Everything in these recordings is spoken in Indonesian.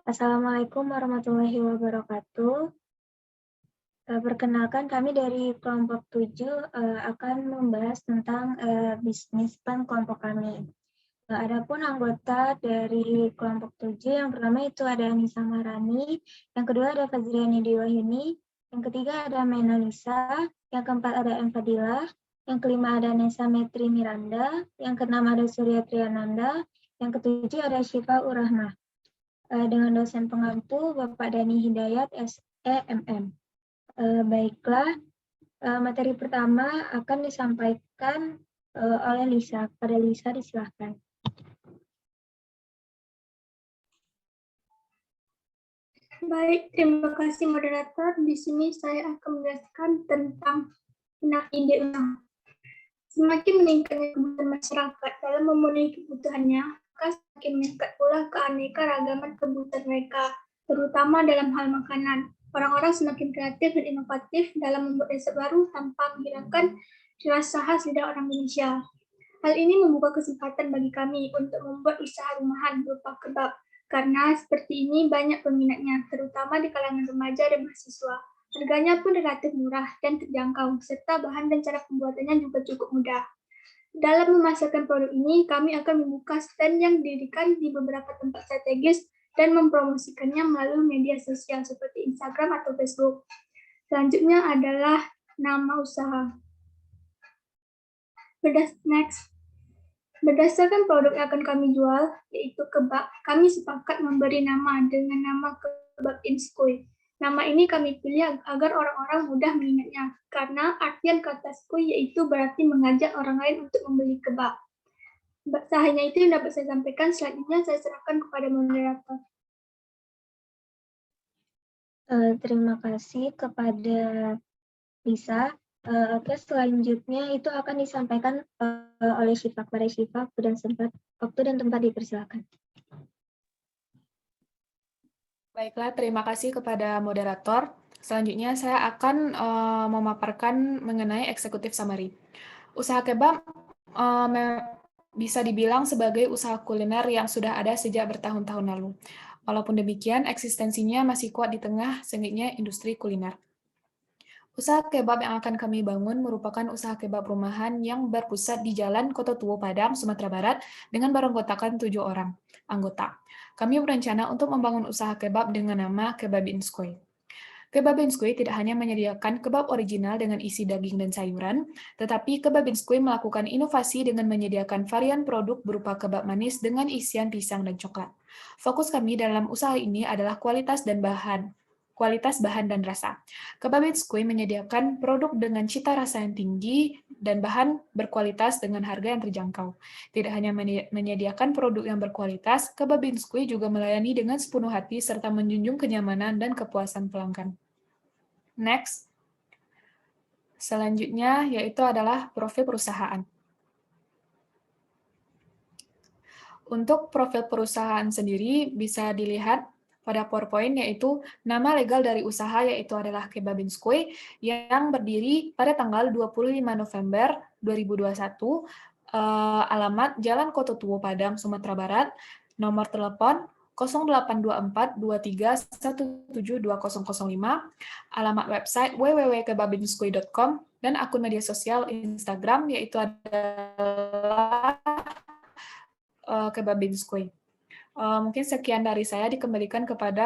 Assalamualaikum warahmatullahi wabarakatuh. Perkenalkan kami dari kelompok 7 akan membahas tentang bisnis plan kelompok kami. Adapun anggota dari kelompok 7 yang pertama itu ada Anissa Marani, yang kedua ada Fazriani Diwahyuni, yang ketiga ada Mena Lisa, yang keempat ada M. Fadilah, yang kelima ada Nesa Metri Miranda, yang keenam ada Surya Triananda, yang ketujuh ada Syifa Urahmah. Dengan dosen pengampu Bapak Dani Hidayat SEMM. Baiklah, materi pertama akan disampaikan oleh Lisa. Pada Lisa disilahkan. Baik, terima kasih moderator. Di sini saya akan menjelaskan tentang ide usaha. Semakin meningkatnya kebutuhan masyarakat dalam memenuhi kebutuhannya, maka semakin meningkat pula keanekaragaman kebutuhan mereka, terutama dalam hal makanan. Orang-orang semakin kreatif dan inovatif dalam membuat resep baru tanpa menghilangkan rasa khas lidah orang Indonesia. Hal ini membuka kesempatan bagi kami untuk membuat usaha rumahan berupa kebab, karena seperti ini banyak peminatnya, terutama di kalangan remaja dan mahasiswa. Harganya pun relatif murah dan terjangkau, serta bahan dan cara pembuatannya juga cukup mudah. Dalam memasarkan produk ini, kami akan membuka stand yang didirikan di beberapa tempat strategis dan mempromosikannya melalui media sosial seperti Instagram atau Facebook. Selanjutnya adalah nama usaha. Berdasarkan produk yang akan kami jual, yaitu kebab, kami sepakat memberi nama dengan nama Kebab Inskoy. Nama ini kami pilih agar orang-orang mudah mengingatnya, karena artian kata skoy yaitu berarti mengajak orang lain untuk membeli kebab. Hanya itu yang dapat saya sampaikan, selanjutnya saya serahkan kepada moderator. Terima kasih kepada Lisa. Oke, selanjutnya itu akan disampaikan oleh Syifa. Kepada Syifa, waktu dan tempat dipersilakan. Baiklah, terima kasih kepada moderator. Selanjutnya saya akan memaparkan mengenai eksekutif summary. Usaha kebab bisa dibilang sebagai usaha kuliner yang sudah ada sejak bertahun-tahun lalu. Walaupun demikian, eksistensinya masih kuat di tengah sengitnya industri kuliner. Usaha kebab yang akan kami bangun merupakan usaha kebab rumahan yang berpusat di Jalan Kototuo, Padang, Sumatera Barat, dengan beranggotakan 7 orang anggota. Kami berencana untuk membangun usaha kebab dengan nama Kebab Inskoy. Kebab Inskoy tidak hanya menyediakan kebab original dengan isi daging dan sayuran, tetapi Kebab Inskoy melakukan inovasi dengan menyediakan varian produk berupa kebab manis dengan isian pisang dan coklat. Fokus kami dalam usaha ini adalah kualitas bahan dan rasa. Kebab Inskoy menyediakan produk dengan cita rasa yang tinggi dan bahan berkualitas dengan harga yang terjangkau. Tidak hanya menyediakan produk yang berkualitas, Kebab Inskoy juga melayani dengan sepenuh hati serta menjunjung kenyamanan dan kepuasan pelanggan. Next. Selanjutnya yaitu adalah profil perusahaan. Untuk profil perusahaan sendiri bisa dilihat pada PowerPoint, yaitu nama legal dari usaha yaitu adalah Kebab Inskoy yang berdiri pada tanggal 25 November 2021, alamat Jalan Kototuo, Padang, Sumatera Barat, nomor telepon 082423172005, alamat website www.kebabinskoy.com, dan akun media sosial Instagram yaitu adalah Kebab Inskoy. Mungkin sekian dari saya, dikembalikan kepada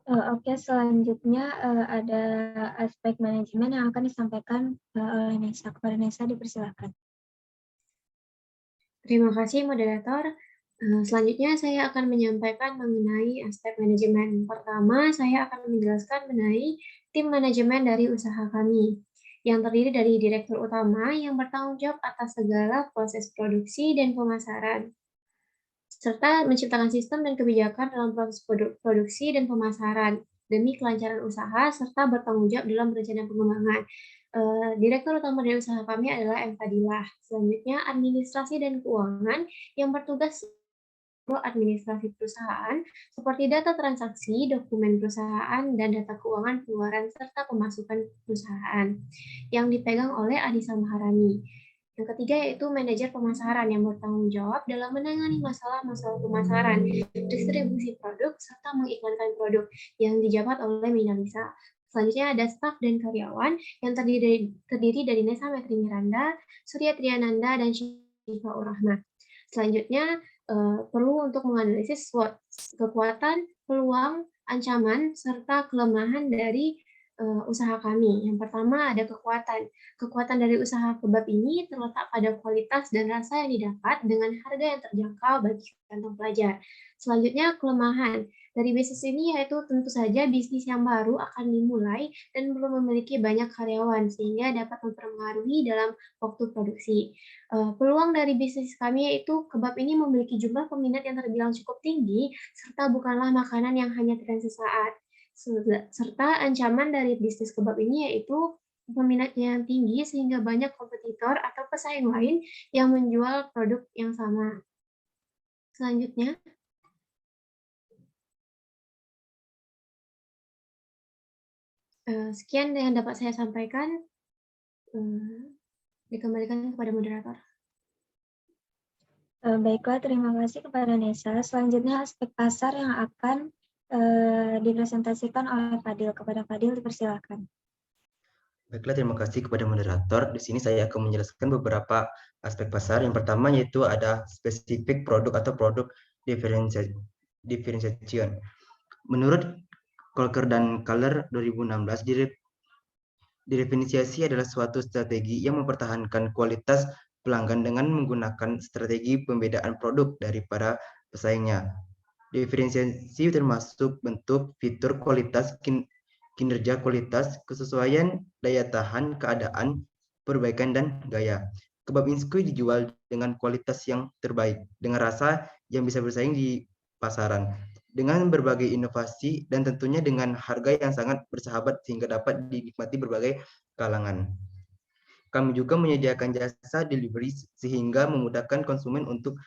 Oke, selanjutnya ada aspek manajemen yang akan disampaikan oleh Nesa. Kepada Nesa dipersilakan. Terima kasih moderator. Selanjutnya saya akan menyampaikan mengenai aspek manajemen. Pertama, saya akan menjelaskan mengenai tim manajemen dari usaha kami, yang terdiri dari direktur utama yang bertanggung jawab atas segala proses produksi dan pemasaran, serta menciptakan sistem dan kebijakan dalam proses produksi dan pemasaran demi kelancaran usaha, serta bertanggung jawab dalam rencana pengembangan. Direktur utama dari usaha kami adalah M. Fadilah. Selanjutnya, administrasi dan keuangan yang bertugas administrasi perusahaan seperti data transaksi, dokumen perusahaan, dan data keuangan pengeluaran serta pemasukan perusahaan yang dipegang oleh Anissa Maharani. Yang ketiga yaitu manajer pemasaran yang bertanggung jawab dalam menangani masalah-masalah pemasaran, distribusi produk, serta mengiklankan produk yang dijabat oleh Minalisa. Selanjutnya ada staf dan karyawan yang terdiri dari Nesa Metri Miranda, Surya Triananda, dan Syifa Urahma. Selanjutnya perlu untuk menganalisis kekuatan, peluang, ancaman, serta kelemahan dari usaha kami. Yang pertama ada kekuatan. Kekuatan dari usaha kebab ini terletak pada kualitas dan rasa yang didapat dengan harga yang terjangkau bagi kantong pelajar. Selanjutnya kelemahan. Dari bisnis ini yaitu tentu saja bisnis yang baru akan dimulai dan belum memiliki banyak karyawan sehingga dapat mempengaruhi dalam waktu produksi. Peluang dari bisnis kami yaitu kebab ini memiliki jumlah peminat yang terbilang cukup tinggi serta bukanlah makanan yang hanya tren sesaat. Serta ancaman dari bisnis kebab ini yaitu peminatnya yang tinggi sehingga banyak kompetitor atau pesaing lain yang menjual produk yang sama. Selanjutnya, sekian yang dapat saya sampaikan. Dikembalikan kepada moderator. Baiklah, terima kasih kepada Nesa. Selanjutnya aspek pasar yang akan dipresentasikan oleh Fadil. Kepada Fadil, dipersilakan. Baiklah, terima kasih kepada moderator. Di sini saya akan menjelaskan beberapa aspek pasar. Yang pertama yaitu ada spesifik produk atau produk differentiation. Menurut Kolker dan Kaller 2016, didefinisiasi adalah suatu strategi yang mempertahankan kualitas pelanggan dengan menggunakan strategi pembedaan produk daripada pesaingnya. Diferensiasi termasuk bentuk, fitur, kualitas, kinerja, kualitas, kesesuaian, daya tahan, keadaan, perbaikan, dan gaya. Kebab Inskui dijual dengan kualitas yang terbaik, dengan rasa yang bisa bersaing di pasaran, dengan berbagai inovasi, dan tentunya dengan harga yang sangat bersahabat sehingga dapat dinikmati berbagai kalangan. Kami juga menyediakan jasa delivery sehingga memudahkan konsumen untuk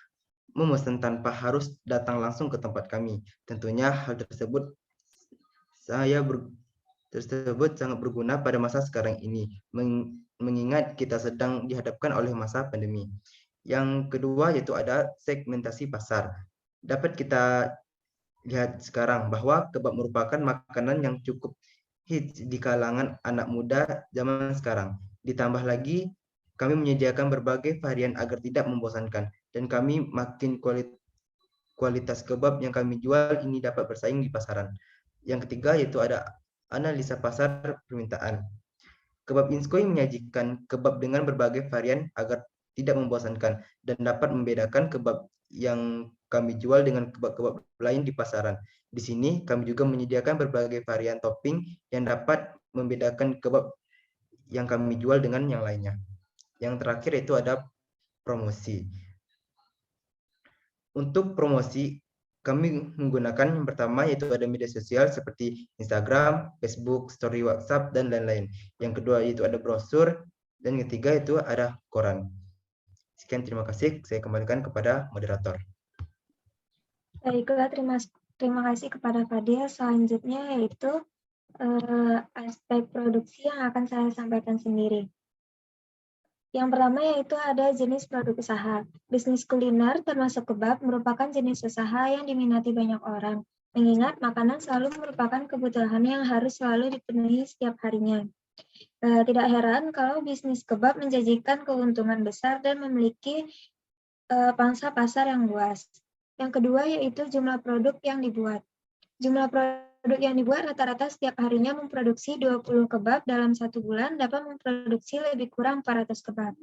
memesan tanpa harus datang langsung ke tempat kami. Tentunya hal tersebut sangat berguna pada masa sekarang ini, mengingat kita sedang dihadapkan oleh masa pandemi. Yang kedua yaitu ada segmentasi pasar. Dapat kita lihat sekarang bahwa kebab merupakan makanan yang cukup hits di kalangan anak muda zaman sekarang. Ditambah lagi, kami menyediakan berbagai varian agar tidak membosankan, dan kami makin kualitas kebab yang kami jual ini dapat bersaing di pasaran. Yang ketiga yaitu ada analisa pasar permintaan. Kebab Inskoi menyajikan kebab dengan berbagai varian agar tidak membosankan dan dapat membedakan kebab yang kami jual dengan kebab-kebab lain di pasaran. Di sini kami juga menyediakan berbagai varian topping yang dapat membedakan kebab yang kami jual dengan yang lainnya. Yang terakhir itu ada promosi. Untuk promosi, kami menggunakan yang pertama yaitu ada media sosial seperti Instagram, Facebook, Story WhatsApp, dan lain-lain. Yang kedua itu ada brosur, dan yang ketiga itu ada koran. Sekian, terima kasih. Saya kembalikan kepada moderator. Baiklah, terima kasih kepada Fadil. Selanjutnya yaitu aspek produksi yang akan saya sampaikan sendiri. Yang pertama yaitu ada jenis produk usaha. Bisnis kuliner termasuk kebab merupakan jenis usaha yang diminati banyak orang, mengingat makanan selalu merupakan kebutuhan yang harus selalu dipenuhi setiap harinya. Tidak heran kalau bisnis kebab menjanjikan keuntungan besar dan memiliki pangsa pasar yang luas. Yang kedua yaitu jumlah produk yang dibuat. Jumlah produk yang dibuat rata-rata setiap harinya memproduksi 20 kebab, dalam 1 bulan dapat memproduksi lebih kurang 400 kebab.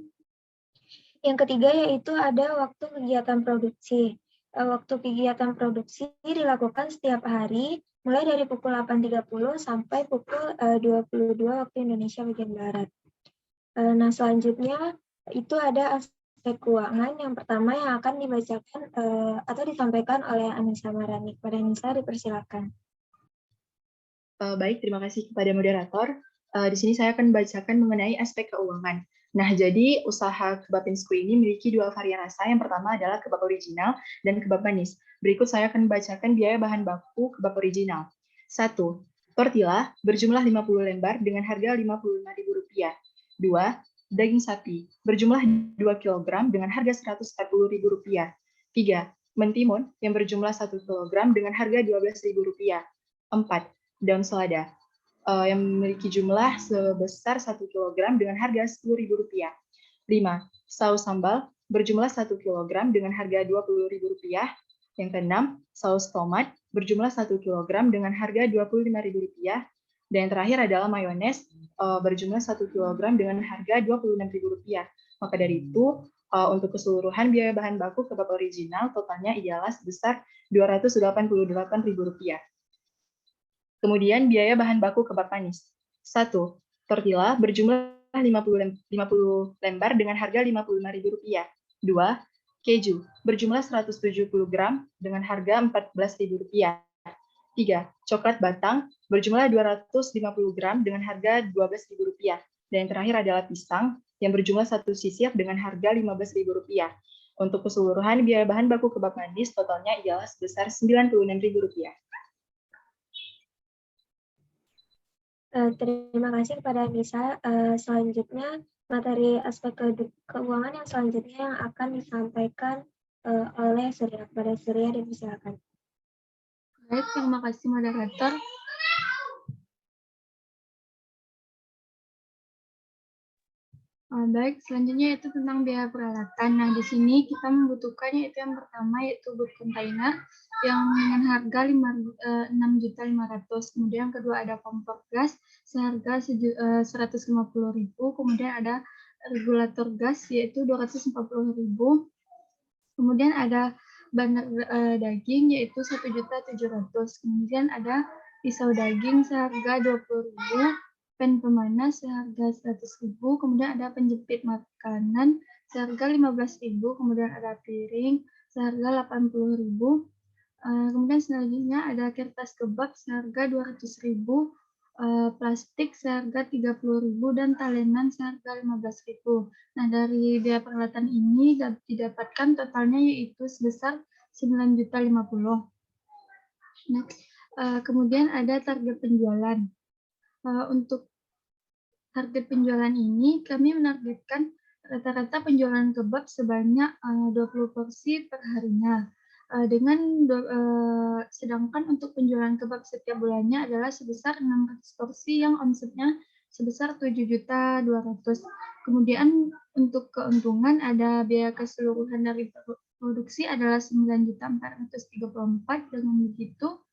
Yang ketiga yaitu ada waktu kegiatan produksi. Waktu kegiatan produksi dilakukan setiap hari, mulai dari pukul 8.30 sampai pukul 22 waktu Indonesia bagian Barat. Nah, selanjutnya itu ada aspek keuangan. Yang pertama yang akan dibacakan atau disampaikan oleh Anissa Marani. Kepada Anissa, dipersilakan. Baik, terima kasih kepada moderator. Di sini saya akan membacakan mengenai aspek keuangan. Nah, jadi usaha kebab Inskui ini memiliki 2 varian rasa. Yang pertama adalah kebab original dan kebab manis. Berikut saya akan membacakan biaya bahan baku kebab original. 1. Tortilla berjumlah 50 lembar dengan harga Rp55.000. 2. daging sapi berjumlah 2 kg dengan harga Rp140.000. 3. Mentimun yang berjumlah 1 kg dengan harga Rp12.000. 4. Daun selada yang memiliki jumlah sebesar 1 kg dengan harga Rp10.000. 5. Saus sambal berjumlah 1 kg dengan harga Rp20.000. Yang keenam, saus tomat berjumlah 1 kg dengan harga Rp25.000. Dan yang terakhir adalah mayones berjumlah 1 kg dengan harga Rp26.000. Maka dari itu, untuk keseluruhan biaya bahan baku kebab original totalnya ialah sebesar Rp288.000. Kemudian biaya bahan baku kebab manis. 1. Tortilla berjumlah 50 lembar dengan harga Rp55.000. 2. Keju berjumlah 170 gram dengan harga Rp14.000. 3. Coklat batang berjumlah 250 gram dengan harga Rp12.000. Dan yang terakhir adalah pisang yang berjumlah 1 sisir dengan harga Rp15.000. Untuk keseluruhan biaya bahan baku kebab manis totalnya ialah sebesar Rp96.000. Terima kasih kepada Nisa. Selanjutnya, materi aspek keuangan yang selanjutnya yang akan disampaikan oleh Surya. Kepada Surya, dipersilakan. Baik, terima kasih moderator. Baik, selanjutnya itu tentang biaya peralatan. Nah, di sini kita membutuhkan yaitu yang pertama yaitu boot container yang dengan harga Rp6.500.000. Kemudian yang kedua ada kompor gas seharga Rp150.000. Kemudian ada regulator gas yaitu Rp240.000. Kemudian ada banar daging yaitu Rp1.700.000. Kemudian ada pisau daging seharga Rp20.000. Pen pemanas seharga Rp100.000, kemudian ada penjepit makanan seharga Rp15.000, kemudian ada piring seharga Rp80.000, kemudian selanjutnya ada kertas kebab seharga Rp200.000, plastik seharga Rp30.000, dan talenan seharga Rp15.000. Nah, dari biaya peralatan ini didapatkan totalnya yaitu sebesar Rp9.050.000. Nah, kemudian ada target penjualan. Untuk target penjualan ini, kami menargetkan rata-rata penjualan kebab sebanyak 20 porsi per harinya. Sedangkan untuk penjualan kebab setiap bulannya adalah sebesar 600 porsi yang omsetnya sebesar Rp7.200.000. Kemudian untuk keuntungan ada biaya keseluruhan dari produksi adalah Rp9.434.000. Dengan begitu,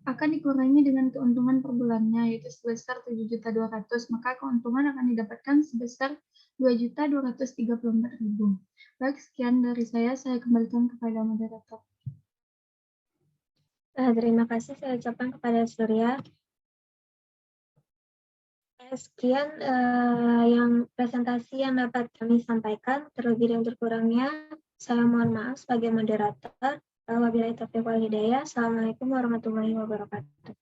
akan dikurangi dengan keuntungan per bulannya yaitu sebesar Rp7.200.000, maka keuntungan akan didapatkan sebesar Rp2.234.000. Baik, sekian dari saya kembalikan kepada moderator. Terima kasih saya ucapkan kepada Surya. Sekian yang presentasi yang dapat kami sampaikan. Terlebih dan terkurangnya saya mohon maaf sebagai moderator. Wabillahi taufiq wal hidayah. Assalamualaikum warahmatullahi wabarakatuh.